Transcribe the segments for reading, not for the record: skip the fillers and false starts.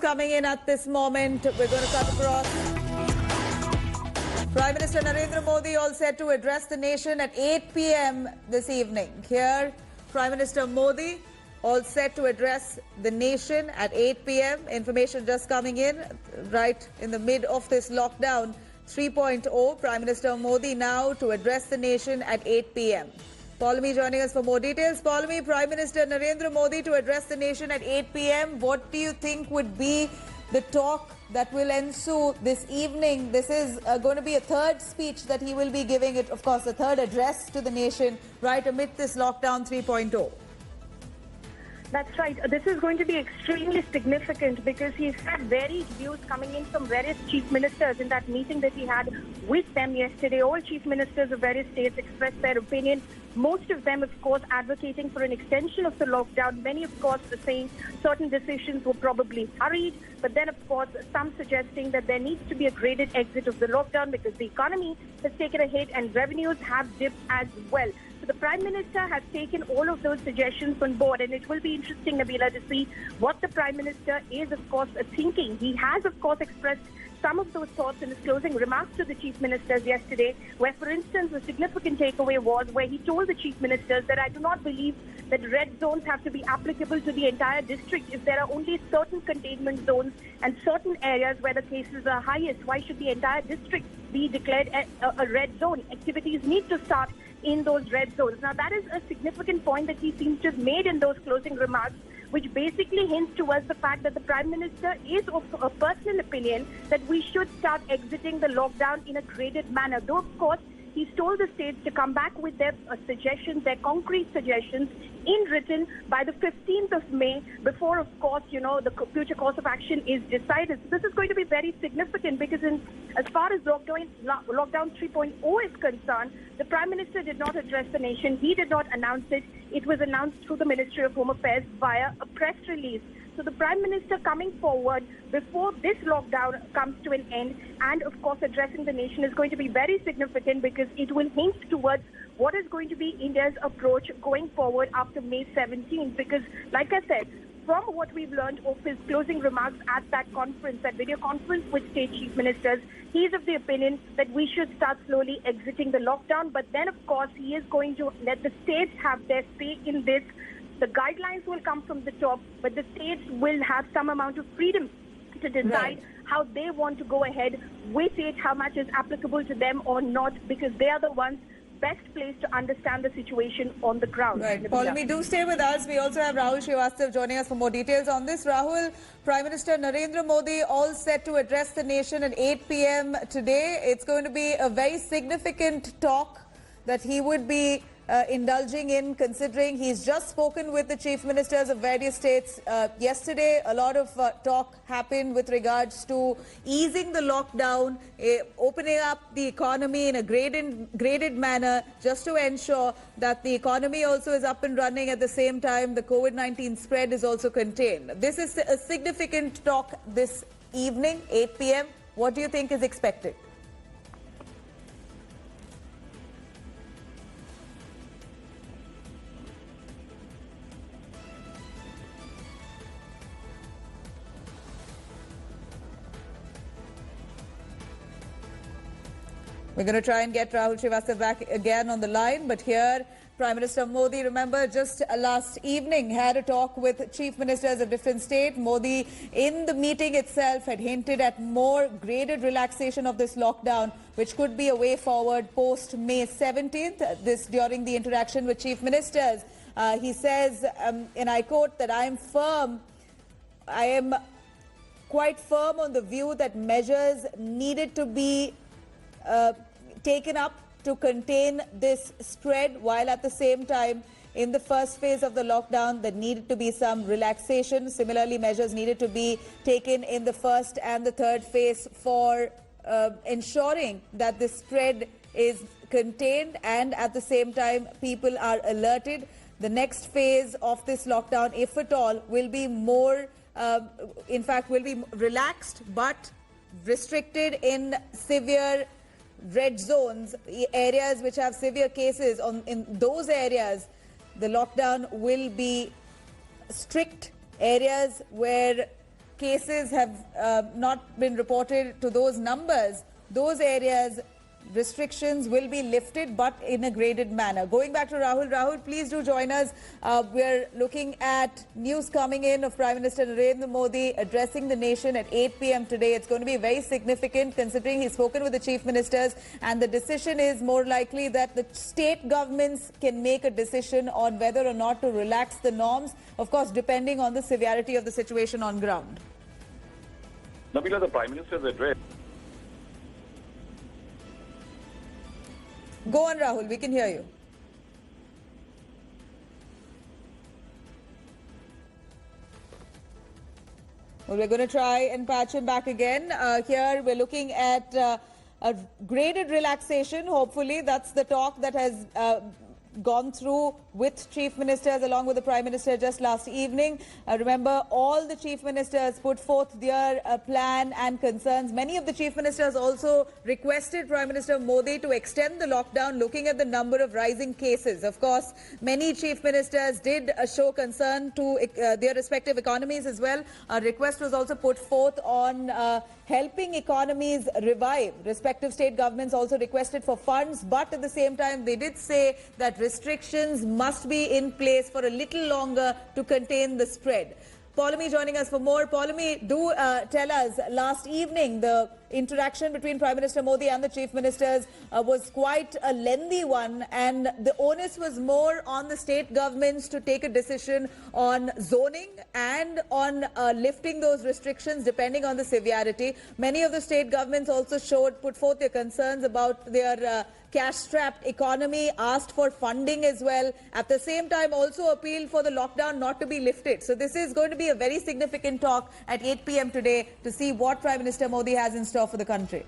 Coming in at this moment, we're going to cut across. Prime Minister Narendra Modi all set to address the nation at 8 p.m. this evening. Here, Prime Minister Modi all set to address the nation at 8 p.m. Information just coming in right in the mid of this lockdown 3.0. Prime Minister Modi now to address the nation at 8 p.m. Paulami joining us for more details. Paulami, Prime Minister Narendra Modi to address the nation at 8 p.m. What do you think would be the talk that will ensue this evening? This is going to be a third speech that he will be giving, it, of course, a third address to the nation right amid this lockdown 3.0. That's right. This is going to be extremely significant because he's had varied views coming in from various chief ministers in that meeting that he had with them yesterday. All chief ministers of various states expressed their opinion. Most of them, of course, advocating for an extension of the lockdown. Many, of course, are saying certain decisions were probably hurried. But then, of course, some suggesting that there needs to be a graded exit of the lockdown because the economy has taken a hit and revenues have dipped as well. So the Prime Minister has taken all of those suggestions on board, and it will be interesting, Nabila, to see what the Prime Minister is, of course, thinking. He has, of course, expressed some of those thoughts in his closing remarks to the chief ministers yesterday, where, for instance, a significant takeaway was where he told the chief ministers that I do not believe that red zones have to be applicable to the entire district. If there are only certain containment zones and certain areas where the cases are highest, why should the entire district be declared a red zone? Activities need to start in those red zones. Now, that is a significant point that he seems to have made in those closing remarks, which basically hints towards the fact that the Prime Minister is of a personal opinion that we should start exiting the lockdown in a graded manner. Though, of course, he's told the states to come back with their suggestions, their concrete suggestions, in written by the 15th of May before, of course, the future course of action is decided. So this is going to be very significant because as far as lockdown 3.0 is concerned, the Prime Minister did not address the nation. He did not announce it. It was announced through the Ministry of Home Affairs via a press release. So the Prime Minister coming forward before this lockdown comes to an end and, of course, addressing the nation is going to be very significant because it will hint towards what is going to be India's approach going forward after May 17th. Because, like I said, from what we've learned of his closing remarks at that conference, that video conference with state chief ministers, he's of the opinion that we should start slowly exiting the lockdown. But then, of course, he is going to let the states have their say in this. The guidelines will come from the top, but the states will have some amount of freedom to decide how they want to go ahead with it, how much is applicable to them or not, because they are the ones best placed to understand the situation on the ground. Right. Paulami, do stay with us. We also have Rahul Srivastav joining us for more details on this. Rahul, Prime Minister Narendra Modi all set to address the nation at 8 p.m. today. It's going to be a very significant talk that he would be indulging in, considering he's just spoken with the chief ministers of various states. Yesterday, a lot of talk happened with regards to easing the lockdown, opening up the economy in a graded manner, just to ensure that the economy also is up and running at the same time. The Covid-19 spread is also contained. This is a significant talk this evening, 8 p.m. What do you think is expected? We're going to try and get Rahul Srivastav back again on the line. But here, Prime Minister Modi, remember, just last evening had a talk with chief ministers of different states. Modi, in the meeting itself, had hinted at more graded relaxation of this lockdown, which could be a way forward post May 17th. This during the interaction with chief ministers. He says, and I quote, that I am quite firm on the view that measures needed to be taken up to contain this spread, while at the same time, in the first phase of the lockdown, there needed to be some relaxation. Similarly, measures needed to be taken in the first and the third phase for ensuring that the spread is contained and at the same time people are alerted. The next phase of this lockdown, if at all, will be more, in fact, will be relaxed but restricted in severe red zones, areas which have severe cases. In those areas, the lockdown will be strict. Areas where cases have not been reported to those numbers, those areas, restrictions will be lifted, but in a graded manner. Going back to Rahul. Rahul, please do join us. We're looking at news coming in of Prime Minister Narendra Modi addressing the nation at 8 p.m. today. It's going to be very significant considering he's spoken with the chief ministers, and the decision is more likely that the state governments can make a decision on whether or not to relax the norms, of course, depending on the severity of the situation on ground. Nabila, the Prime Minister's address. Go on, Rahul. We can hear you. Well, we're going to try and patch him back again. Here, we're looking at a graded relaxation. Hopefully, that's the talk that has gone through with chief ministers along with the Prime Minister just last evening. Remember, all the chief ministers put forth their plan and concerns. Many of the chief ministers also requested Prime Minister Modi to extend the lockdown, looking at the number of rising cases. Of course, many chief ministers did show concern to their respective economies as well. A request was also put forth on helping economies revive. Respective state governments also requested for funds, but at the same time, they did say that restrictions must be in place for a little longer to contain the spread. Paulami joining us for more. Paulami, do tell us, last evening, the interaction between Prime Minister Modi and the chief ministers was quite a lengthy one, and the onus was more on the state governments to take a decision on zoning and on lifting those restrictions depending on the severity. Many of the state governments also put forth their concerns about their cash-strapped economy, asked for funding as well. At the same time, also appealed for the lockdown not to be lifted. So this is going to be a very significant talk at 8 p.m. today to see what Prime Minister Modi has in store for the country.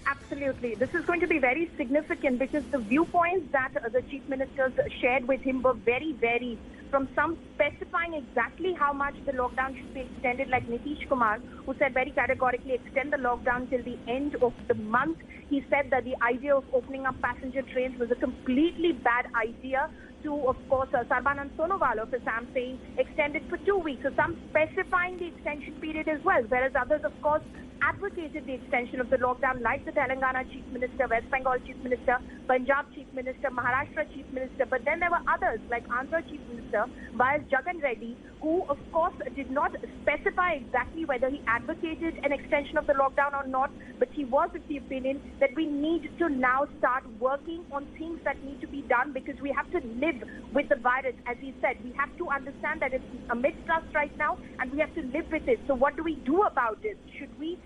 Absolutely. This is going to be very significant because the viewpoints that the chief ministers shared with him were very varied. From some specifying exactly how much the lockdown should be extended, like Nitish Kumar, who said very categorically extend the lockdown till the end of the month. He said that the idea of opening up passenger trains was a completely bad idea. To, of course, Sarbanand Sonowal of Assam saying extend it for 2 weeks. So some specifying the extension period as well, whereas others, of course, advocated the extension of the lockdown, like the Telangana Chief Minister, West Bengal Chief Minister, Punjab Chief Minister, Maharashtra Chief Minister. But then there were others, like Andhra Chief Minister, Y.S. Jagan Reddy, who, of course, did not specify exactly whether he advocated an extension of the lockdown or not, but he was of the opinion that we need to now start working on things that need to be done because we have to live with the virus. As he said, we have to understand that it's amidst us right now and we have to live with it. So what do we do about it? Should we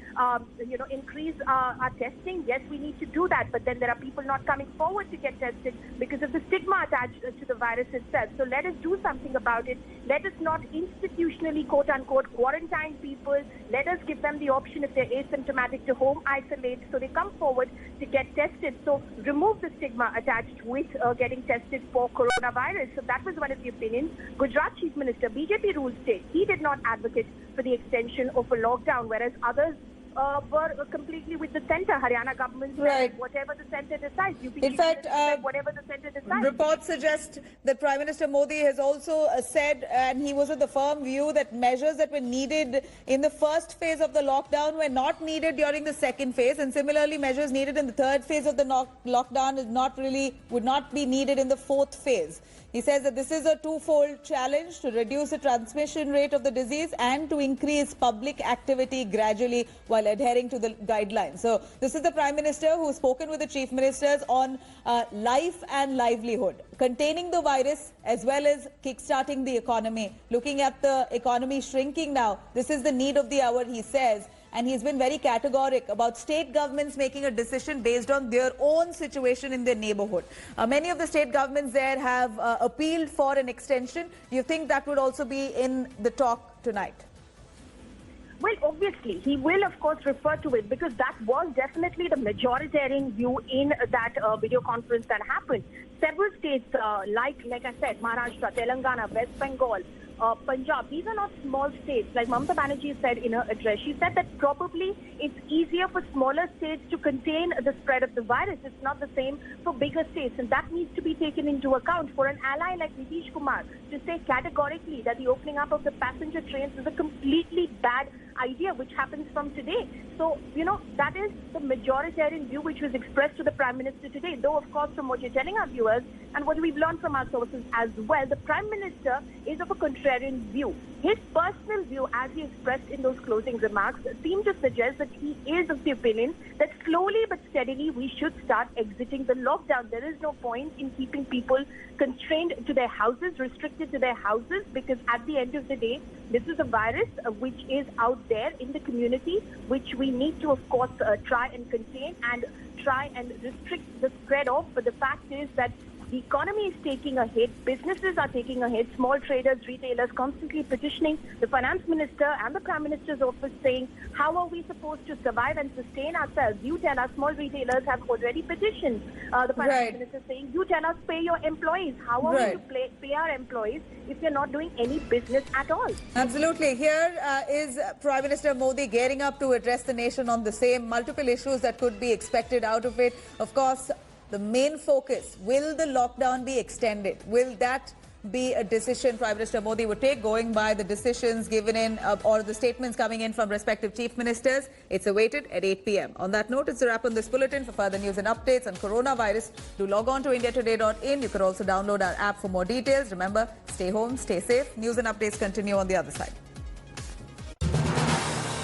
increase our testing? Yes, we need to do that. But then there are people not coming forward to get tested because of the stigma attached to the virus itself. So let us do something about it. Let us not institutionally, quote unquote, quarantine people. Let us give them the option, if they're asymptomatic, to home isolate so they come forward to get tested. So remove the stigma attached with getting tested for coronavirus. So that was one of the opinions. Gujarat Chief Minister, BJP ruled state. He did not advocate for the extension of a lockdown, whereas others were completely with the centre. Haryana government said Right. whatever the centre decides. In fact, said whatever the centre decides. reports suggest that Prime Minister Modi has also said, and he was of the firm view, that measures that were needed in the first phase of the lockdown were not needed during the second phase, and similarly measures needed in the third phase of the lockdown would not be needed in the fourth phase. He says that this is a twofold challenge to reduce the transmission rate of the disease and to increase public activity gradually while adhering to the guidelines. So this is the Prime Minister who's spoken with the chief ministers on life and livelihood, containing the virus as well as kickstarting the economy. Looking at the economy shrinking now, this is the need of the hour, he says. And he's been very categoric about state governments making a decision based on their own situation in their neighborhood. Many of the state governments there have appealed for an extension. Do you think that would also be in the talk tonight? Well, obviously, he will, of course, refer to it because that was definitely the majoritarian view in that video conference that happened. Several states, like I said, Maharashtra, Telangana, West Bengal, Punjab. These are not small states. Like Mamata Banerjee said in her address, she said that probably it's easier for smaller states to contain the spread of the virus. It's not the same for bigger states, and that needs to be taken into account. For an ally like Nitish Kumar to say categorically that the opening up of the passenger trains is a completely bad idea, which happens from today. So, that is the majoritarian view which was expressed to the Prime Minister today. Though, of course, from what you're telling our viewers and what we've learned from our sources as well, the Prime Minister is of a contrarian view. His personal view, as he expressed in those closing remarks, seemed to suggest that he is of the opinion that slowly but steadily we should start exiting the lockdown. There is no point in keeping people constrained to their houses, restricted to their houses, because at the end of the day, this is a virus which is out there in the community, which we need to, of course, try and contain and try and restrict the spread of. But the fact is that the economy is taking a hit, businesses are taking a hit, small traders, retailers constantly petitioning the Finance Minister and the Prime Minister's office saying, how are we supposed to survive and sustain ourselves? You tell us. Small retailers have already petitioned the Finance Minister saying, you tell us, pay your employees. How are we to pay our employees if you're not doing any business at all? Absolutely. Here is Prime Minister Modi gearing up to address the nation on the same multiple issues that could be expected out of it. Of course, the main focus, will the lockdown be extended? Will that be a decision Prime Minister Modi would take, going by the decisions given in or the statements coming in from respective chief ministers? It's awaited at 8 p.m. On that note, it's a wrap on this bulletin. For further news and updates on coronavirus, do log on to indiatoday.in. You can also download our app for more details. Remember, stay home, stay safe. News and updates continue on the other side.